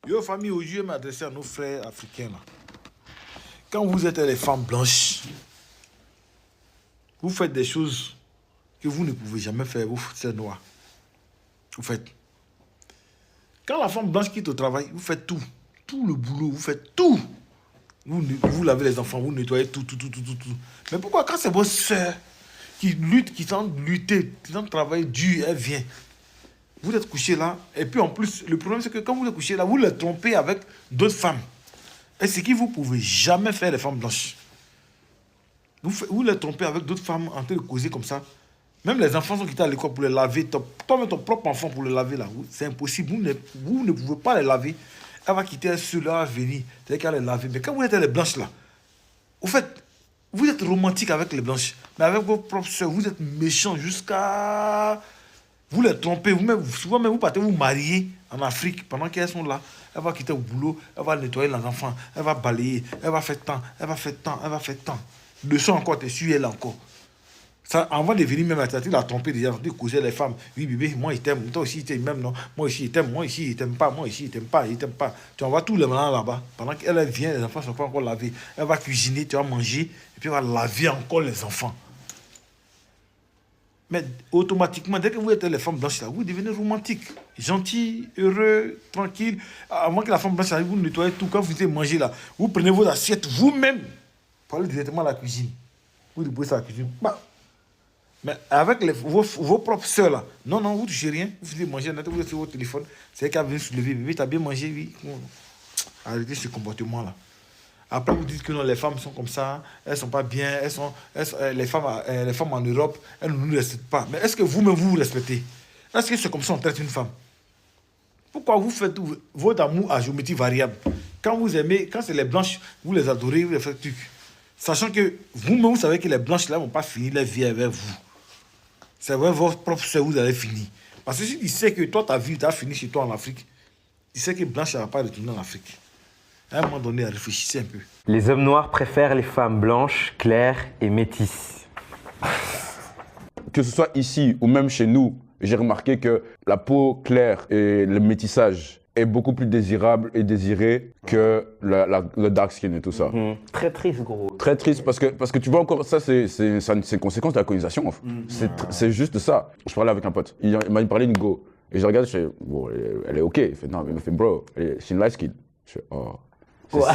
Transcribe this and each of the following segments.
Yo, famille, aujourd'hui, je vais m'adresser à nos frères africains. Là. Quand vous êtes les femmes blanches, vous faites des choses que vous ne pouvez jamais faire, vous faites noirs. Vous faites. Quand la femme blanche quitte au travail, vous faites tout. Tout le boulot, vous faites tout. Vous lavez les enfants, vous nettoyez tout. Mais pourquoi quand c'est vos soeurs qui luttent, qui tentent de lutter, qui tentent de travailler dur, elle vient. Vous êtes couché là, et puis en plus, le problème c'est que quand vous êtes couché là, vous les trompez avec d'autres femmes. Et ce que vous ne pouvez jamais faire les femmes blanches. Vous les trompez avec d'autres femmes en train de causer comme ça. Même les enfants sont quittés à l'école pour les laver. Toi-même, ton propre enfant pour les laver là, c'est impossible. Vous ne pouvez pas les laver. Elle va quitter ceux-là à venir. C'est-à-dire qu'elle les laver. Mais quand vous êtes les blanches là, au fait, vous êtes romantique avec les blanches. Mais avec vos propres soeurs, vous êtes méchants jusqu'à... Vous les trompez. Souvent même, vous partez vous marier en Afrique pendant qu'elles sont là. Elle va quitter au boulot, elle va nettoyer les enfants, elle va balayer, elle va faire tant, elle va faire tant. Le son encore, t'es sûr, elle encore. Ça, avant de venir même à la a trompé déjà, de causer les femmes. Oui, bébé, moi il t'aime, toi aussi il t'aime même, non. Moi aussi il t'aime, moi ici il t'aime pas, moi ici il t'aime pas, il t'aime pas. Tu envoies tous les malins là-bas. Pendant qu'elle vient, les enfants ne sont pas encore lavés. Elle va cuisiner, tu vas manger, et puis elle va laver encore les enfants. Mais automatiquement, dès que vous êtes les femmes blanches, là, vous devenez romantique, gentil, heureux, tranquille. Avant que la femme blanche arrive, vous nettoyez tout. Quand vous êtes mangé là, vous prenez vos assiettes vous-même pour aller directement à la cuisine. Vous déposez ça à la cuisine. Bah. Mais avec vos propres soeurs là, non, vous ne touchez rien. Vous faisiez manger, vous êtes sur votre téléphone. C'est elle qui a venu se lever. Bébé, tu as bien mangé, oui. Arrêtez ce comportement là. Après, vous dites que non, les femmes sont comme ça, elles ne sont pas bien, les femmes en Europe, elles ne nous respectent pas. Mais est-ce que vous-même, vous respectez? Est-ce que c'est comme ça qu'on traite une femme? Pourquoi vous faites votre amour à géométrie variable? Quand vous aimez, quand c'est les blanches, vous les adorez, vous les faites truc. Sachant que vous-même, vous savez que les blanches là ne vont pas finir leur vie avec vous. C'est avec votre propre soeur vous allez finir. Parce que si tu sais que toi, ta vie, tu as fini chez toi en Afrique, tu sais que blanche, elle ne va pas retourner en Afrique. À un moment donné, réfléchissez un peu. Les hommes noirs préfèrent les femmes blanches, claires et métisses. Que ce soit ici ou même chez nous, j'ai remarqué que la peau claire et le métissage est beaucoup plus désirable et désiré que le dark skin et tout ça. Très triste, gros. Très triste parce que tu vois encore, ça c'est une conséquence de la colonisation. C'est juste ça. Je parlais avec un pote, il m'a parlé d'une go. Et je regarde, je fais, bon, elle est ok. Il fait, non, il me fait, bro, she's light skin. Je fais, oh.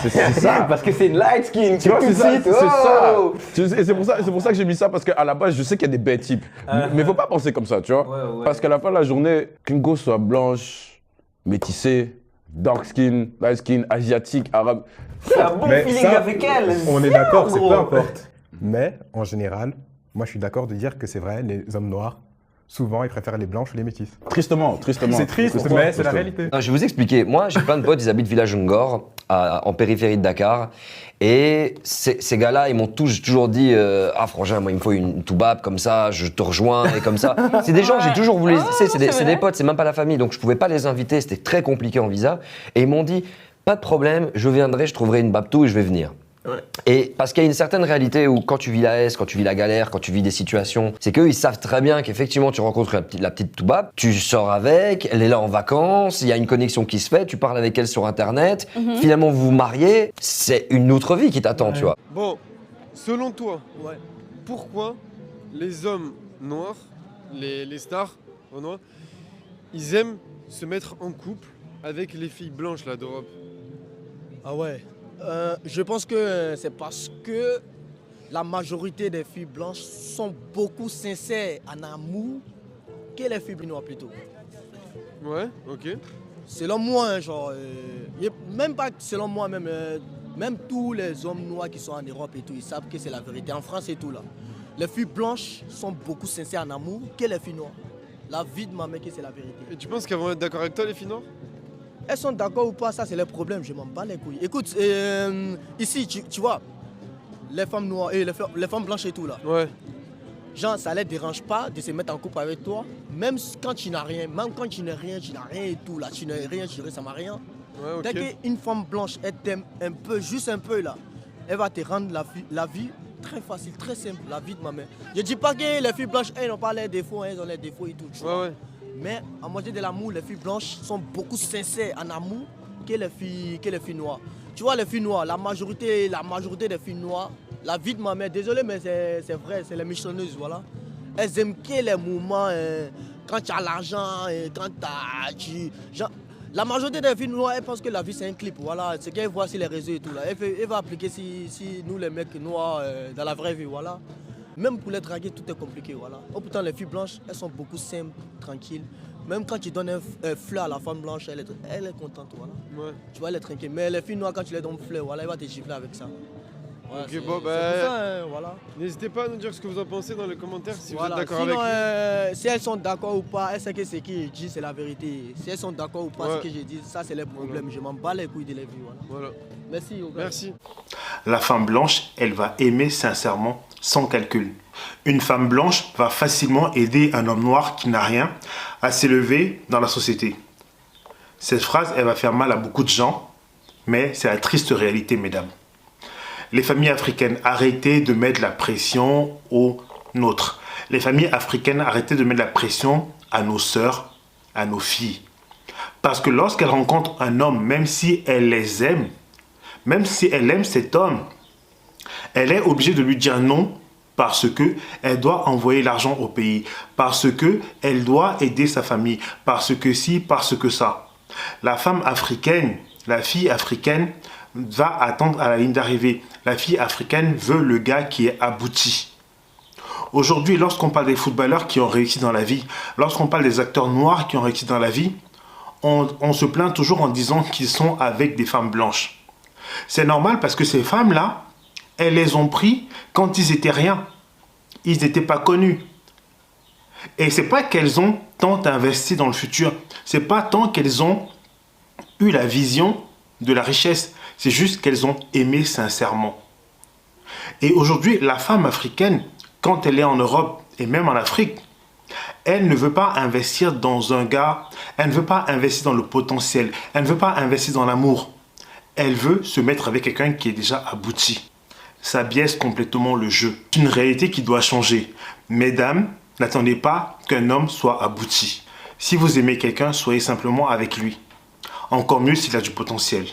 C'est ça. Parce que c'est une light skin, tu vois, c'est ça. Oh. Et c'est pour ça que j'ai mis ça, parce qu'à la base, je sais qu'il y a des bêtes types. Mais faut pas penser comme ça, tu vois. Ouais. Parce qu'à la fin de la journée, qu'une go soit blanche, métissée, dark skin, light skin, asiatique, arabe. C'est un bon feeling avec elle. On est d'accord, c'est peu importe. Mais en général, moi je suis d'accord de dire que c'est vrai, les hommes noirs, souvent ils préfèrent les blanches ou les métisses. Tristement. C'est triste, mais c'est la réalité. Non, je vais vous expliquer. Moi, j'ai plein de potes, ils habitent Village Ngor, en périphérie de Dakar. Et ces gars-là, ils m'ont toujours dit ah, frangin, moi, il me faut une toubab comme ça, je te rejoins et comme ça. C'est des gens, j'ai toujours voulu. C'est des potes, c'est même pas la famille. Donc, je pouvais pas les inviter, c'était très compliqué en visa. Et ils m'ont dit pas de problème, je viendrai, je trouverai une babtou et je vais venir. Ouais. Et parce qu'il y a une certaine réalité où quand tu vis la haine, quand tu vis la galère, quand tu vis des situations, c'est qu'eux ils savent très bien qu'effectivement tu rencontres la petite toubab, tu sors avec, elle est là en vacances, il y a une connexion qui se fait, tu parles avec elle sur internet, finalement vous vous mariez, c'est une autre vie qui t'attend, tu vois. Bon, selon toi, pourquoi les hommes noirs, les stars noirs, ils aiment se mettre en couple avec les filles blanches là d'Europe? Ah ouais. Je pense que c'est parce que la majorité des filles blanches sont beaucoup sincères en amour que les filles noires plutôt. Ouais, ok. Selon moi, même pas selon moi, même tous les hommes noirs qui sont en Europe et tout, ils savent que c'est la vérité. En France et tout là, les filles blanches sont beaucoup sincères en amour que les filles noires. La vie de ma mère, c'est la vérité. Et tu penses qu'elles vont être d'accord avec toi les filles noires? Elles sont d'accord ou pas, ça c'est leur problème, je m'en bats les couilles. Écoute, ici, tu vois, les femmes noires et les femmes blanches et tout là. Ouais. Genre, ça les dérange pas de se mettre en couple avec toi, même quand tu n'as rien, même quand tu n'as rien et tout là, tu n'as rien, ça m'a rien. Ouais, ok. Dès qu'une femme blanche, elle t'aime un peu, juste un peu là, elle va te rendre la vie très facile, très simple, la vie de ma mère. Je dis pas que les filles blanches, elles n'ont pas les défauts, elles ont les défauts et tout. Tu vois. Ouais. Mais en moitié de l'amour, les filles blanches sont beaucoup sincères en amour que les filles noires. Tu vois, les filles noires, la majorité des filles noires, la vie de ma mère, désolé, mais c'est vrai, c'est les michonneuses, voilà. Elles aiment que les moments, quand tu as l'argent, quand la majorité des filles noires, elles pensent que la vie c'est un clip, voilà. Ce qu'elles voient sur les réseaux et tout, là. Elle va appliquer si nous, les mecs noirs, dans la vraie vie, voilà. Même pour les draguer, tout est compliqué, voilà. Oh, pourtant, les filles blanches, elles sont beaucoup simples, tranquilles. Même quand tu donnes un fleur à la femme blanche, elle est contente, voilà. Ouais. Tu vois, elle est tranquille. Mais les filles noires, quand tu les donnes fleur, voilà, elle va te gifler avec ça. Voilà, Ok, bon, bah, c'est pour ça, voilà. N'hésitez pas à nous dire ce que vous en pensez dans les commentaires si Voilà. vous êtes d'accord Sinon, avec lui. si elles sont d'accord ou pas, elles savent que ce qu'ils disent, c'est la vérité. Si elles sont d'accord ou pas, Ouais. ce que je dis, ça, c'est les problèmes. Je m'en bats les couilles de les vies, voilà. Voilà. Merci, Yoga. Merci. La femme blanche, elle va aimer sincèrement, sans calcul. Une femme blanche va facilement aider un homme noir qui n'a rien à s'élever dans la société. Cette phrase, elle va faire mal à beaucoup de gens, mais c'est la triste réalité, mesdames. Les familles africaines, arrêtez de mettre la pression aux nôtres. Les familles africaines, arrêtez de mettre la pression à nos sœurs, à nos filles. Parce que lorsqu'elles rencontrent un homme, même si elles les aiment, même si elle aime cet homme, elle est obligée de lui dire non parce que elle doit envoyer l'argent au pays, parce que elle doit aider sa famille, parce que si, parce que ça. La femme africaine, la fille africaine va attendre à la ligne d'arrivée. La fille africaine veut le gars qui est abouti. Aujourd'hui, lorsqu'on parle des footballeurs qui ont réussi dans la vie, lorsqu'on parle des acteurs noirs qui ont réussi dans la vie, on se plaint toujours en disant qu'ils sont avec des femmes blanches. C'est normal parce que ces femmes-là, elles les ont pris quand ils étaient rien. Ils n'étaient pas connus. Et c'est pas qu'elles ont tant investi dans le futur. C'est pas tant qu'elles ont eu la vision de la richesse. C'est juste qu'elles ont aimé sincèrement. Et aujourd'hui, la femme africaine, quand elle est en Europe et même en Afrique, elle ne veut pas investir dans un gars, elle ne veut pas investir dans le potentiel, elle ne veut pas investir dans l'amour. Elle veut se mettre avec quelqu'un qui est déjà abouti. Ça biaise complètement le jeu. C'est une réalité qui doit changer. Mesdames, n'attendez pas qu'un homme soit abouti. Si vous aimez quelqu'un, soyez simplement avec lui. Encore mieux s'il a du potentiel.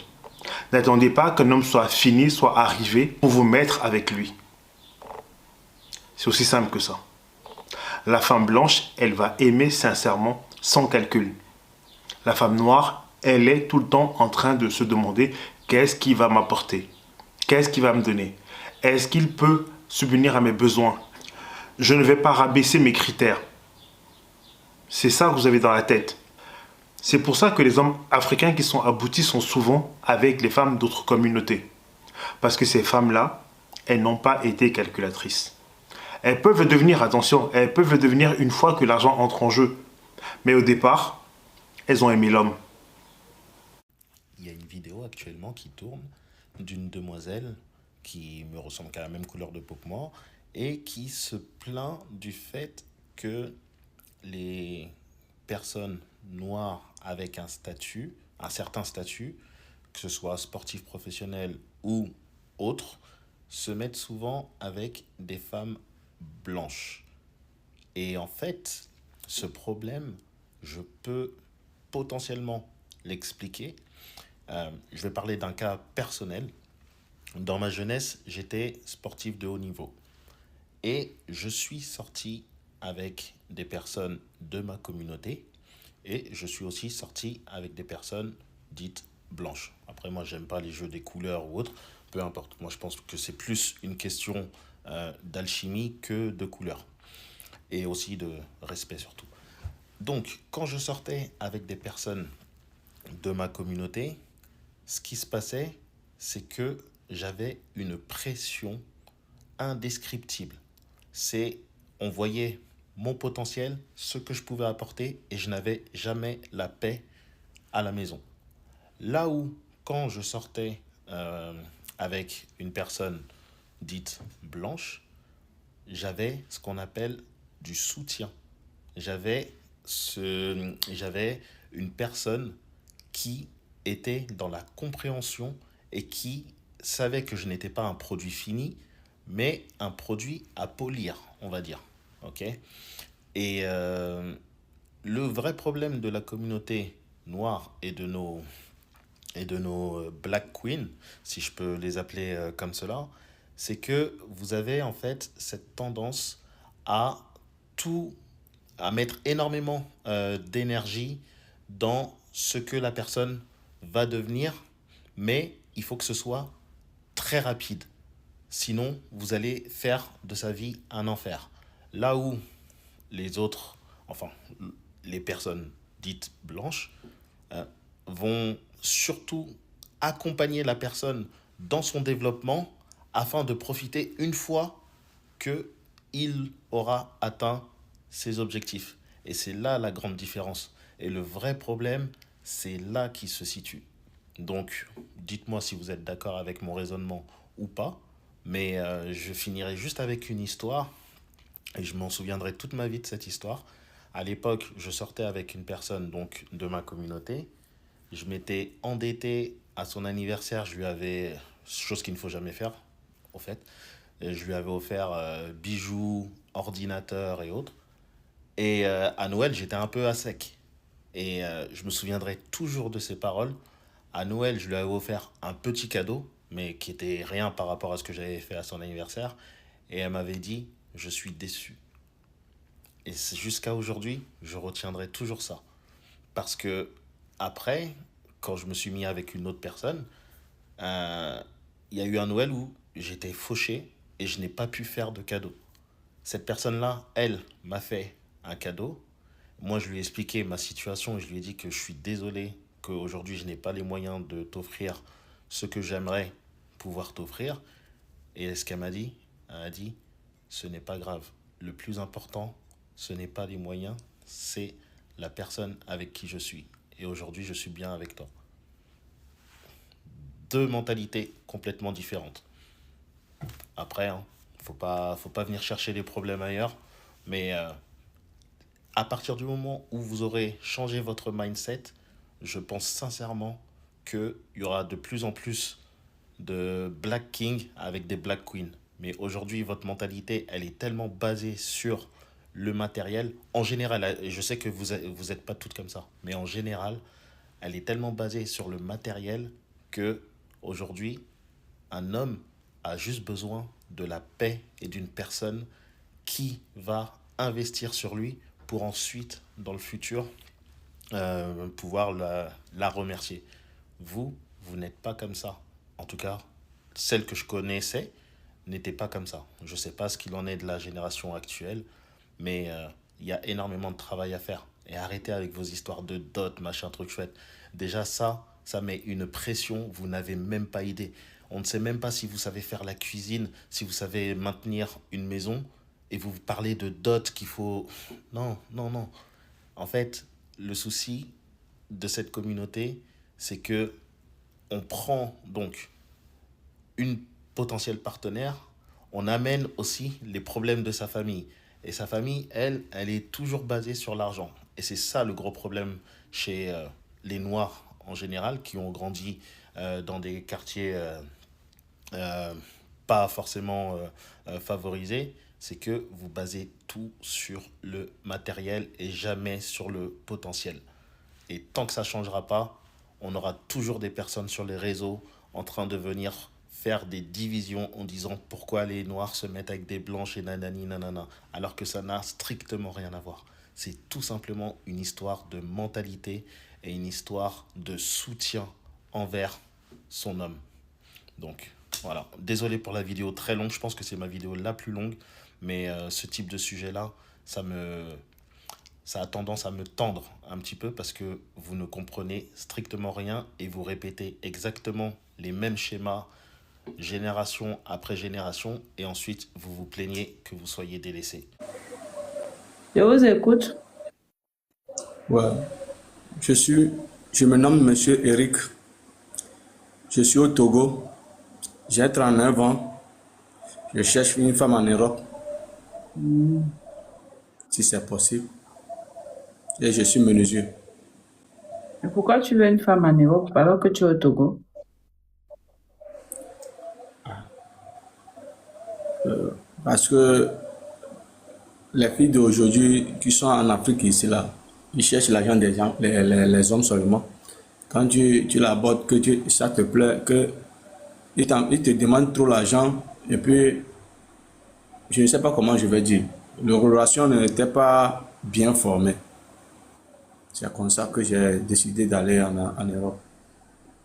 N'attendez pas qu'un homme soit fini, soit arrivé pour vous mettre avec lui. C'est aussi simple que ça. La femme blanche, elle va aimer sincèrement, sans calcul. La femme noire, elle est tout le temps en train de se demander qu'est-ce qu'il va m'apporter, qu'est-ce qu'il va me donner, est-ce qu'il peut subvenir à mes besoins. Je ne vais pas rabaisser mes critères. C'est ça que vous avez dans la tête. C'est pour ça que les hommes africains qui sont aboutis sont souvent avec les femmes d'autres communautés. Parce que ces femmes-là, elles n'ont pas été calculatrices. Elles peuvent le devenir, attention, elles peuvent le devenir une fois que l'argent entre en jeu. Mais au départ, elles ont aimé l'homme. Il y a une vidéo actuellement qui tourne d'une demoiselle qui me ressemble qu'à la même couleur de peau que moi et qui se plaint du fait que les personnes noires avec un statut, un certain statut, que ce soit sportif professionnel ou autre, se mettent souvent avec des femmes blanches. Et en fait, ce problème, je peux potentiellement l'expliquer. Je vais parler d'un cas personnel. Dans ma jeunesse, j'étais sportif de haut niveau. Et je suis sorti avec des personnes de ma communauté. Et je suis aussi sorti avec des personnes dites blanches. Après, moi, j'aime pas les jeux des couleurs ou autres. Peu importe. Moi, je pense que c'est plus une question d'alchimie que de couleur. Et aussi de respect surtout. Donc, quand je sortais avec des personnes de ma communauté, ce qui se passait, c'est que j'avais une pression indescriptible. On voyait mon potentiel, ce que je pouvais apporter, et je n'avais jamais la paix à la maison. Là où, quand je sortais avec une personne dite blanche, j'avais ce qu'on appelle du soutien. J'avais une personne qui était dans la compréhension et qui savait que je n'étais pas un produit fini, mais un produit à polir, on va dire. Okay. Et le vrai problème de la communauté noire et de nos et de nos Black Queens, si je peux les appeler comme cela, c'est que vous avez en fait cette tendance à tout, à mettre énormément d'énergie dans ce que la personne va devenir, mais il faut que ce soit très rapide. Sinon, vous allez faire de sa vie un enfer. Là où les autres, enfin, les personnes dites blanches, vont surtout accompagner la personne dans son développement afin de profiter une fois qu'il aura atteint ses objectifs. Et c'est là la grande différence. Et le vrai problème, c'est là qui se situe. Donc, dites-moi si vous êtes d'accord avec mon raisonnement ou pas. Mais je finirai juste avec une histoire. Et je m'en souviendrai toute ma vie de cette histoire. À l'époque, je sortais avec une personne donc, de ma communauté. Je m'étais endetté à son anniversaire. Je lui avais, chose qu'il ne faut jamais faire, au fait. Et je lui avais offert bijoux, ordinateur et autres. Et à Noël, j'étais un peu à sec. Et je me souviendrai toujours de ces paroles. À Noël, je lui avais offert un petit cadeau, mais qui était rien par rapport à ce que j'avais fait à son anniversaire. Et elle m'avait dit, je suis déçu. Et jusqu'à aujourd'hui, je retiendrai toujours ça. Parce que après, quand je me suis mis avec une autre personne, il y a eu un Noël où j'étais fauché et je n'ai pas pu faire de cadeau. Cette personne-là, elle, m'a fait un cadeau. Moi, je lui ai expliqué ma situation et je lui ai dit que je suis désolé qu'aujourd'hui, je n'ai pas les moyens de t'offrir ce que j'aimerais pouvoir t'offrir. Et ce qu'elle m'a dit, elle a dit, ce n'est pas grave. Le plus important, ce n'est pas les moyens, c'est la personne avec qui je suis. Et aujourd'hui, je suis bien avec toi. Deux mentalités complètement différentes. Après, hein, faut pas venir chercher les problèmes ailleurs. Mais à partir du moment où vous aurez changé votre mindset, je pense sincèrement qu'il y aura de plus en plus de Black King avec des Black Queens. Mais aujourd'hui, votre mentalité, elle est tellement basée sur le matériel. En général, je sais que vous êtes pas toutes comme ça, mais en général, elle est tellement basée sur le matériel que aujourd'hui, un homme a juste besoin de la paix et d'une personne qui va investir sur lui pour ensuite, dans le futur, pouvoir la remercier. Vous n'êtes pas comme ça. En tout cas, celle que je connaissais n'était pas comme ça. Je ne sais pas ce qu'il en est de la génération actuelle, mais il y a énormément de travail à faire. Et arrêtez avec vos histoires de dot, machin, truc chouette. Déjà ça met une pression, vous n'avez même pas idée. On ne sait même pas si vous savez faire la cuisine, si vous savez maintenir une maison, et vous parlez de dot qu'il faut... Non, non, non. En fait, le souci de cette communauté, c'est que on prend donc une potentielle partenaire, on amène aussi les problèmes de sa famille. Et sa famille, elle est toujours basée sur l'argent. Et c'est ça le gros problème chez les Noirs en général, qui ont grandi dans des quartiers pas forcément favorisés. C'est que vous basez tout sur le matériel et jamais sur le potentiel. Et tant que ça ne changera pas, on aura toujours des personnes sur les réseaux en train de venir faire des divisions en disant pourquoi les noirs se mettent avec des blanches et nanani nanana, alors que ça n'a strictement rien à voir. C'est tout simplement une histoire de mentalité et une histoire de soutien envers son homme. Donc voilà, désolé pour la vidéo très longue, je pense que c'est ma vidéo la plus longue, mais ce type de sujet-là, ça a tendance à me tendre un petit peu parce que vous ne comprenez strictement rien et vous répétez exactement les mêmes schémas génération après génération et ensuite vous vous plaignez que vous soyez délaissé. Je vous écoute. Ouais. Je me nomme Monsieur Eric. Je suis au Togo. J'ai 39 ans. Je cherche une femme en Europe. Si c'est possible. Et je suis menuisier. Et pourquoi tu veux une femme en Europe alors que tu es au Togo? Parce que les filles d'aujourd'hui qui sont en Afrique ici là, ils cherchent l'argent des gens, les hommes seulement. Quand tu l'abordes, ça te plaît, il te demande trop l'argent, et puis, je ne sais pas comment je vais dire. La relation n'était pas bien formée. C'est comme ça que j'ai décidé d'aller en Europe.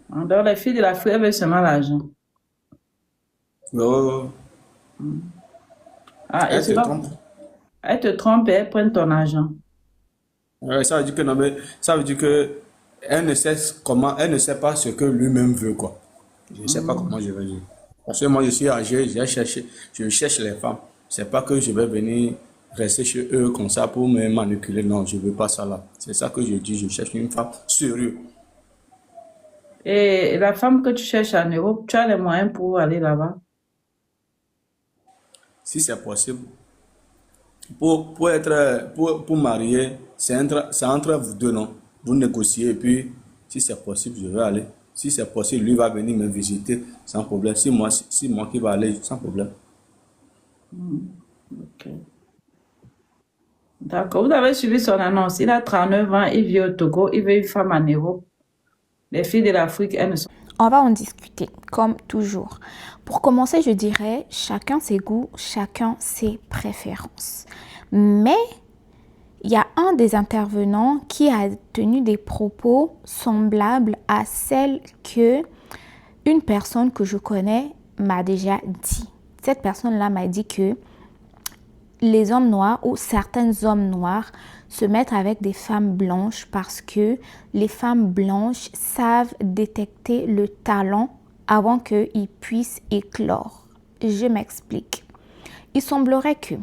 Donc, les filles de l'Afrique veulent seulement l'argent. Oh, Ah, et elle te souvent, trompe. elles te trompent et elles prennent ton argent. Ouais, ça veut dire que non, mais ça veut dire que elle ne sait pas ce que lui-même veut, quoi. Je ne sais pas comment je vais dire. Parce que moi, je suis âgé, je cherche les femmes. C'est pas que je vais venir rester chez eux comme ça pour me manipuler. Non, je veux pas ça là. C'est ça que je dis, je cherche une femme sérieuse. Et la femme que tu cherches en Europe, tu as les moyens pour aller là-bas? Si c'est possible. Pour marier, c'est entre vous deux, non? Vous négociez et puis, si c'est possible, je vais aller. Si c'est possible, lui va venir me visiter sans problème. Si moi qui va aller, sans problème. Ok. D'accord. Vous avez suivi son annonce. Il a 39 ans, il vit au Togo, il veut une femme en Europe. Les filles de l'Afrique, elles ne sont... On va en discuter, comme toujours. Pour commencer, je dirais, chacun ses goûts, chacun ses préférences. Mais il y a un des intervenants qui a tenu des propos semblables à celles que une personne que je connais m'a déjà dit. Cette personne-là m'a dit que les hommes noirs ou certains hommes noirs se mettent avec des femmes blanches parce que les femmes blanches savent détecter le talent avant qu'ils puissent éclore. Je m'explique. Il semblerait que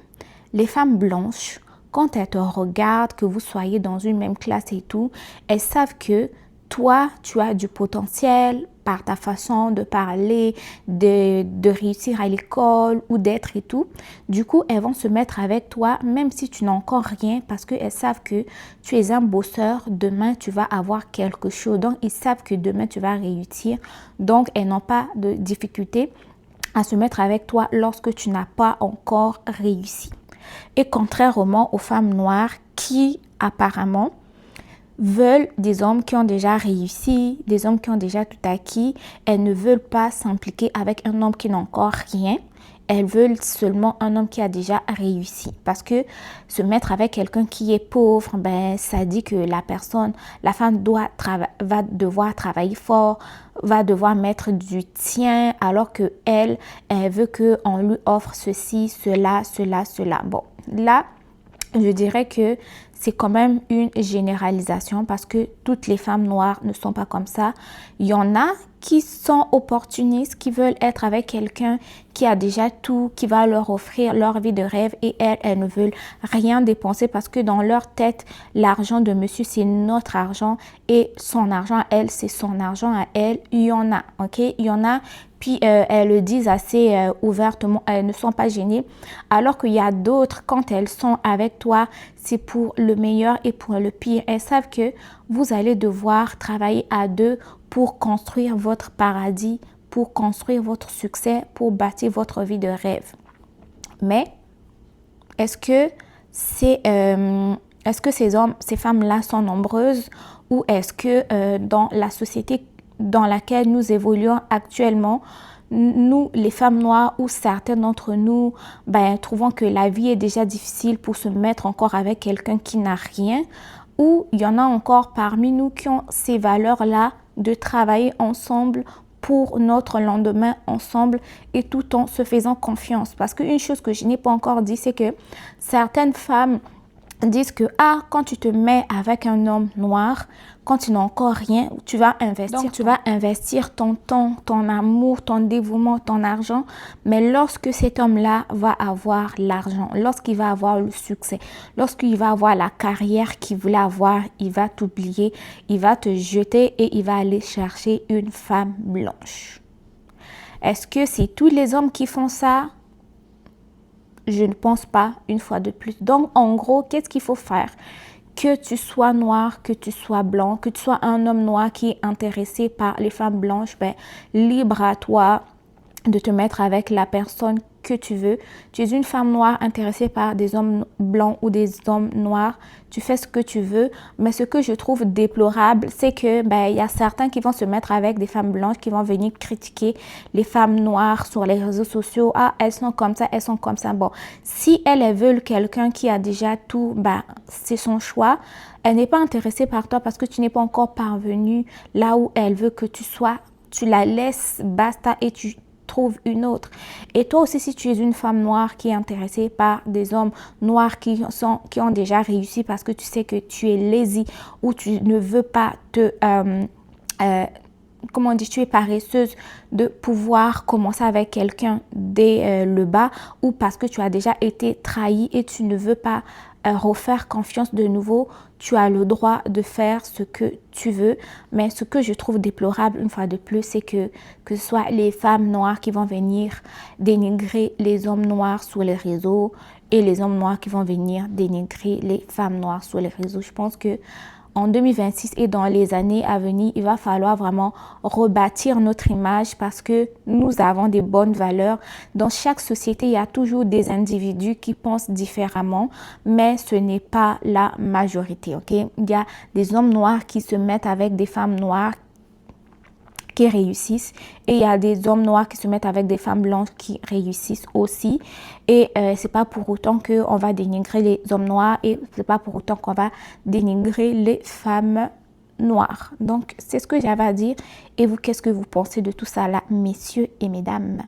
les femmes blanches, quand elles te regardent, que vous soyez dans une même classe et tout, elles savent que toi, tu as du potentiel par ta façon de parler, de réussir à l'école ou d'être et tout. Du coup, elles vont se mettre avec toi, même si tu n'as encore rien, parce qu'elles savent que tu es un bosseur. Demain, tu vas avoir quelque chose. Donc, ils savent que demain, tu vas réussir. Donc, elles n'ont pas de difficulté à se mettre avec toi lorsque tu n'as pas encore réussi. Et contrairement aux femmes noires qui, apparemment, veulent des hommes qui ont déjà réussi, des hommes qui ont déjà tout acquis. Elles ne veulent pas s'impliquer avec un homme qui n'a encore rien. Elles veulent seulement un homme qui a déjà réussi. Parce que se mettre avec quelqu'un qui est pauvre, ben, ça dit que la femme va devoir travailler fort, va devoir mettre du tien, alors que elle veut qu'on lui offre ceci, cela. Bon, là, je dirais que c'est quand même une généralisation parce que toutes les femmes noires ne sont pas comme ça. Il y en a qui sont opportunistes, qui veulent être avec quelqu'un qui a déjà tout, qui va leur offrir leur vie de rêve et elles ne veulent rien dépenser parce que dans leur tête, l'argent de monsieur, c'est notre argent et son argent à elle, c'est son argent à elle. Il y en a, ok? Il y en a. Puis elles le disent assez ouvertement, elles ne sont pas gênées. Alors qu'il y a d'autres, quand elles sont avec toi, c'est pour le meilleur et pour le pire. Elles savent que vous allez devoir travailler à deux pour construire votre paradis, pour construire votre succès, pour bâtir votre vie de rêve. Mais est-ce que ces femmes-là sont nombreuses ou est-ce que dans la société dans laquelle nous évoluons actuellement, nous, les femmes noires ou certains d'entre nous, trouvons que la vie est déjà difficile pour se mettre encore avec quelqu'un qui n'a rien, ou il y en a encore parmi nous qui ont ces valeurs-là de travailler ensemble pour notre lendemain ensemble et tout en se faisant confiance. Parce qu'une chose que je n'ai pas encore dit, c'est que certaines femmes disent que quand tu te mets avec un homme noir, quand tu n'as encore rien, tu vas investir. Donc, tu vas investir ton temps, ton amour, ton dévouement, ton argent. Mais lorsque cet homme-là va avoir l'argent, lorsqu'il va avoir le succès, lorsqu'il va avoir la carrière qu'il voulait avoir, il va t'oublier, il va te jeter et il va aller chercher une femme blanche. Est-ce que c'est tous les hommes qui font ça? Je ne pense pas, une fois de plus. Donc, en gros, qu'est-ce qu'il faut faire? Que tu sois noir, que tu sois blanc, que tu sois un homme noir qui est intéressé par les femmes blanches, libre à toi de te mettre avec la personne que tu veux. Tu es une femme noire intéressée par des hommes blancs ou des hommes noirs, tu fais ce que tu veux. Mais ce que je trouve déplorable, c'est que il y a certains qui vont se mettre avec des femmes blanches, qui vont venir critiquer les femmes noires sur les réseaux sociaux. Ah, elles sont comme ça, elles sont comme ça. Bon, si elles veulent quelqu'un qui a déjà tout, c'est son choix. Elle n'est pas intéressée par toi parce que tu n'es pas encore parvenu là où elle veut que tu sois. Tu la laisses, basta, et tu trouves une autre. Et toi aussi, si tu es une femme noire qui est intéressée par des hommes noirs qui ont déjà réussi parce que tu sais que tu es lazy ou tu ne veux pas te... comment on dit, tu es paresseuse de pouvoir commencer avec quelqu'un dès le bas, ou parce que tu as déjà été trahie et tu ne veux pas refaire confiance de nouveau, tu as le droit de faire ce que tu veux. Mais ce que je trouve déplorable, une fois de plus, c'est que ce soit les femmes noires qui vont venir dénigrer les hommes noirs sur les réseaux et les hommes noirs qui vont venir dénigrer les femmes noires sur les réseaux. Je pense que en 2026 et dans les années à venir, il va falloir vraiment rebâtir notre image parce que nous avons des bonnes valeurs. Dans chaque société, il y a toujours des individus qui pensent différemment, mais ce n'est pas la majorité. Okay? Il y a des hommes noirs qui se mettent avec des femmes noires qui réussissent, et il y a des hommes noirs qui se mettent avec des femmes blanches qui réussissent aussi. Et c'est pas pour autant qu'on va dénigrer les hommes noirs, et c'est pas pour autant qu'on va dénigrer les femmes noires. Donc c'est ce que j'avais à dire. Et vous, qu'est-ce que vous pensez de tout ça là, messieurs et mesdames?